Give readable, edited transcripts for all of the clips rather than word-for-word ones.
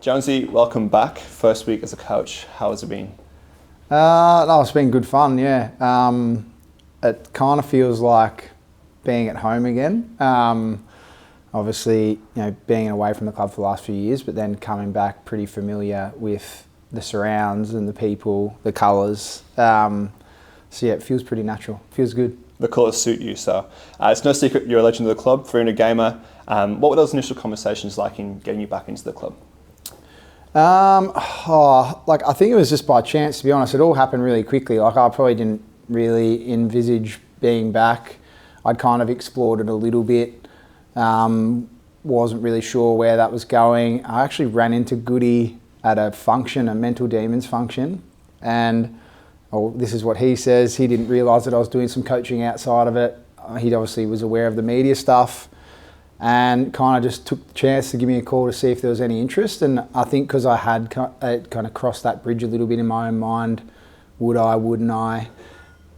Jonesy, welcome back. First week as a coach. How has it been? No, it's been good fun, yeah. It kind of feels like being at home again. Obviously, being away from the club for the last few years, but then coming back pretty familiar with the surrounds and the people, the colours. So yeah, it feels pretty natural. Feels good. The colours suit you, so it's no secret you're a legend of the club, 300 gamer. What were those initial conversations like in getting you back into the club? I think it was just by chance, to be honest. It all happened really quickly. I probably didn't really envisage being back. I'd kind of explored it a little bit. Wasn't really sure where that was going. I actually ran into Goody at a function, a Mental Demons function, and this is what he says. He didn't realise that I was doing some coaching outside of it. He obviously was aware of the media stuff, and kind of just took the chance to give me a call to see if there was any interest. And I think because I had kind of crossed that bridge a little bit in my own mind, would I, wouldn't I,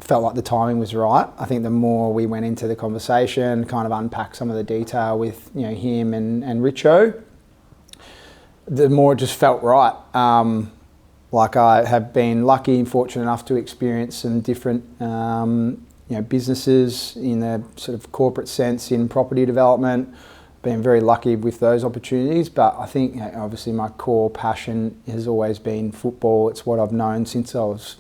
felt like the timing was right. I think the more we went into the conversation, kind of unpacked some of the detail with him and Richo, the more it just felt right. Like I have been lucky and fortunate enough to experience some different businesses in the sort of corporate sense in property development. Been very lucky with those opportunities, but I think obviously my core passion has always been football. It's what I've known since I was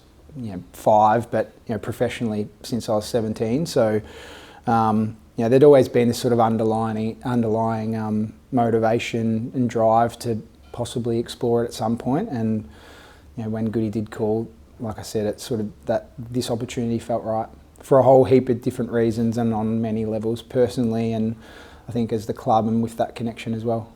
5, but professionally since I was 17. So there'd always been this sort of underlying motivation and drive to possibly explore it at some point. And when Goody did call, like I said, it's sort of that this opportunity felt right for a whole heap of different reasons and on many levels, personally, and I think as the club and with that connection as well.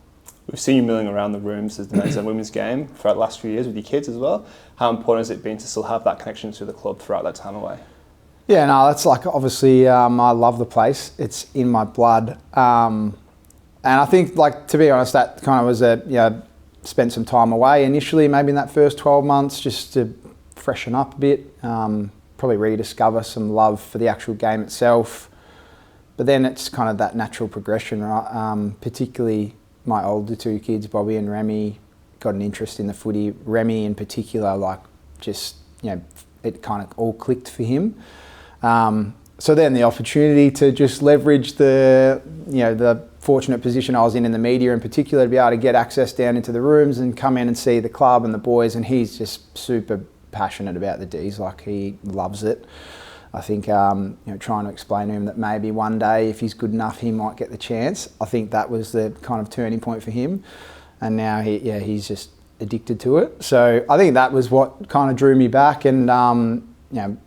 We've seen you milling around the rooms as the men's and women's game throughout the last few years with your kids as well. How important has it been to still have that connection to the club throughout that time away? Yeah, no, that's like obviously I love the place. It's in my blood, and I think, like, to be honest, that kind of was spent some time away initially, maybe in that first 12 months, just to freshen up a bit. Probably rediscover some love for the actual game itself. But then it's kind of that natural progression, right? Particularly my older two kids, Bobby and Remy, got an interest in the footy. Remy in particular, it kind of all clicked for him. So then the opportunity to just leverage the fortunate position I was in the media in particular, to be able to get access down into the rooms and come in and see the club and the boys, and he's just super passionate about the D's, like he loves it. I think trying to explain to him that maybe one day, if he's good enough, he might get the chance. I think that was the kind of turning point for him, and now he's just addicted to it. So I think that was what kind of drew me back, and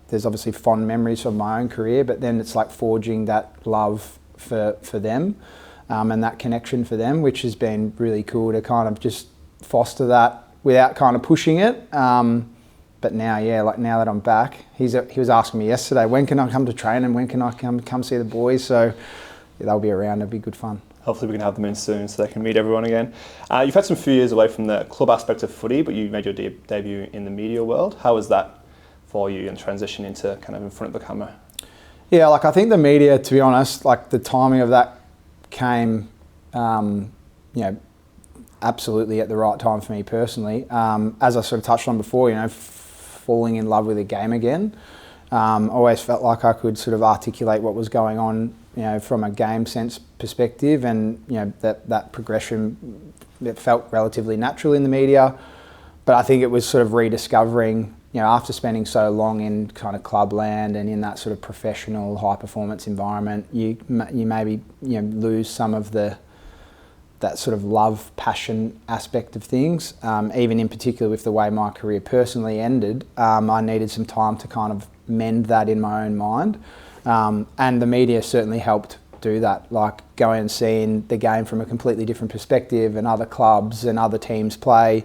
there's obviously fond memories of my own career, but then it's like forging that love for them and that connection for them, which has been really cool to kind of just foster that without kind of pushing it. But now, now that I'm back, he was asking me yesterday, when can I come to training? When can I come see the boys? So they'll be around. It'll be good fun. Hopefully we can have them in soon so they can meet everyone again. You've had some few years away from the club aspect of footy, but you made your debut in the media world. How was that for you and transition into kind of in front of the camera? Yeah, I think the media, to be honest, the timing of that came, absolutely at the right time for me personally. As I sort of touched on before, falling in love with the game again. Always felt like I could sort of articulate what was going on, from a game sense perspective, and that progression, it felt relatively natural in the media. But I think it was sort of rediscovering, after spending so long in kind of clubland and in that sort of professional high performance environment, you maybe lose some of that sort of love, passion aspect of things. Even in particular with the way my career personally ended, I needed some time to kind of mend that in my own mind. And the media certainly helped do that, like going and seeing the game from a completely different perspective and other clubs and other teams play,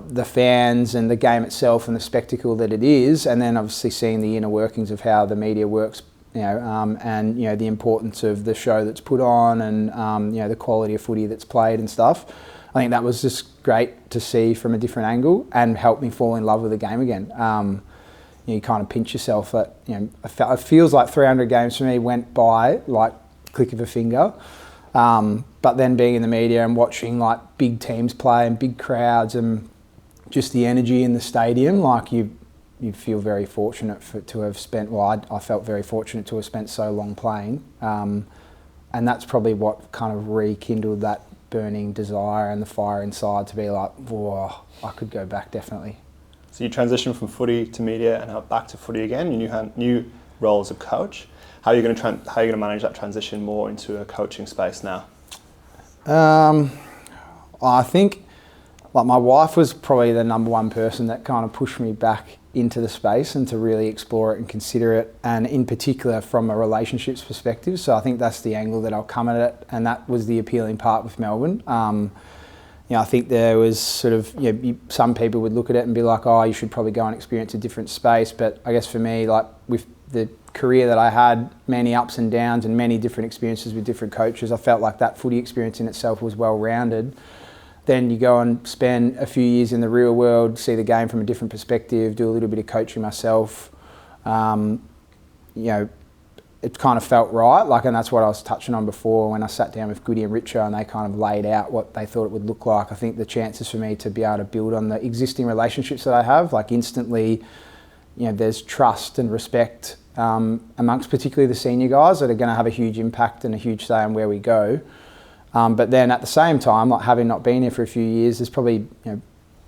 the fans and the game itself and the spectacle that it is, and then obviously seeing the inner workings of how the media works, and the importance of the show that's put on, and the quality of footy that's played and stuff. I think that was just great to see from a different angle and helped me fall in love with the game again. You kind of pinch yourself that it feels like 300 games for me went by like click of a finger. But then being in the media and watching like big teams play and big crowds and just the energy in the stadium, like you feel very fortunate to have spent, I felt very fortunate to have spent so long playing. And that's probably what kind of rekindled that burning desire and the fire inside to be like, whoa, I could go back definitely. So you transitioned from footy to media and now back to footy again. You new role as a coach. How are you going to manage that transition more into a coaching space now? I think like my wife was probably the number one person that kind of pushed me back into the space and to really explore it and consider it, and in particular from a relationships perspective. So I think that's the angle that I'll come at it, and that was the appealing part with Melbourne. I think there was sort of, some people would look at it and be like, oh, you should probably go and experience a different space. But I guess for me, like with the career that I had, many ups and downs and many different experiences with different coaches, I felt like that footy experience in itself was well-rounded. Then you go and spend a few years in the real world, see the game from a different perspective, do a little bit of coaching myself. It kind of felt right, and that's what I was touching on before when I sat down with Goody and Richo and they kind of laid out what they thought it would look like. I think the chances for me to be able to build on the existing relationships that I have, like instantly, there's trust and respect amongst particularly the senior guys that are going to have a huge impact and a huge say on where we go. But then at the same time, like having not been here for a few years, there's probably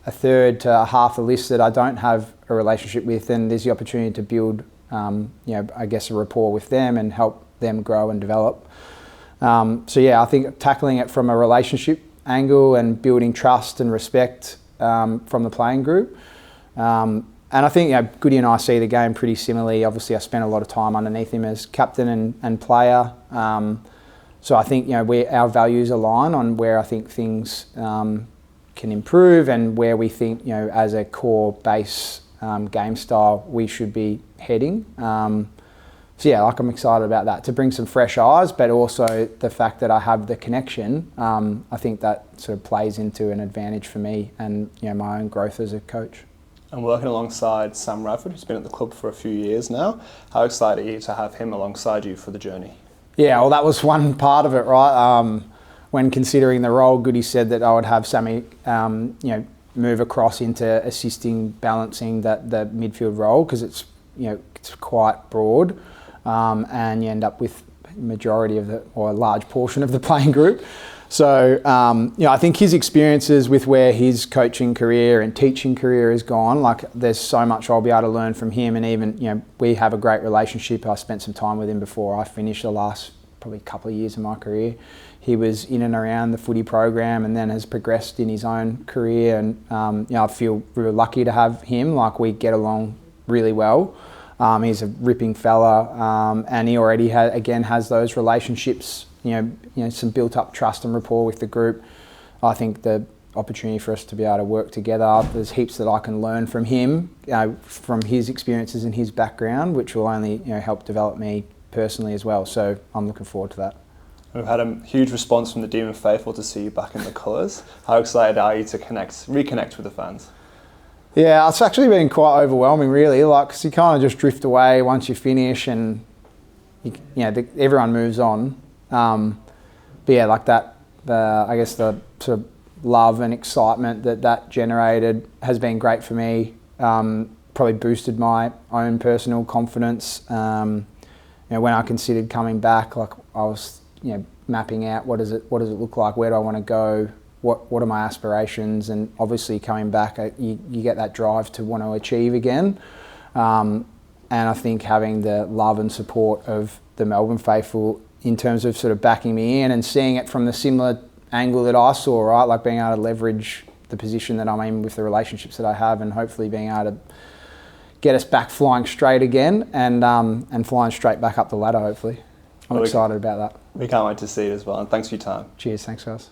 a third to half the list that I don't have a relationship with, and there's the opportunity to build I guess a rapport with them and help them grow and develop. I think tackling it from a relationship angle and building trust and respect from the playing group. And I think Goody and I see the game pretty similarly. Obviously, I spent a lot of time underneath him as captain and player. So I think our values align on where I think things can improve and where we think as a core base game style we should be heading. I'm excited about that, to bring some fresh eyes, but also the fact that I have the connection. I think that sort of plays into an advantage for me and my own growth as a coach. And working alongside Sam Radford, who's been at the club for a few years now. How excited are you to have him alongside you for the journey? Yeah, well, that was one part of it, right? When considering the role, Goody said that I would have Sammy, move across into assisting, balancing the midfield role, because it's quite broad, and you end up with majority of or a large portion of the playing group. So I think his experiences with where his coaching career and teaching career has gone, like there's so much I'll be able to learn from him, and even we have a great relationship. I spent some time with him before I finished the last probably couple of years of my career. He was in and around the footy program and then has progressed in his own career, and I feel really lucky to have him. Like we get along really well. He's a ripping fella, and he already has those relationships, some built up trust and rapport with the group. I think the opportunity for us to be able to work together, there's heaps that I can learn from him, from his experiences and his background, which will only help develop me personally as well. So I'm looking forward to that. We've had a huge response from the Demon Faithful to see you back in the colours. How excited are you to reconnect with the fans? Yeah, it's actually been quite overwhelming, really. Because you kind of just drift away once you finish, and everyone moves on. I guess the sort of love and excitement that generated has been great for me. Probably boosted my own personal confidence. When I considered coming back, like I was, mapping out what does it look like, where do I want to go, what are my aspirations, and obviously coming back, you get that drive to want to achieve again. And I think having the love and support of the Melbourne faithful in terms of sort of backing me in and seeing it from the similar angle that I saw, right, like being able to leverage the position that I'm in with the relationships that I have, and hopefully being able to get us back flying straight again and flying straight back up the ladder, hopefully. I'm excited about that. We can't wait to see it as well, and thanks for your time. Cheers, thanks guys.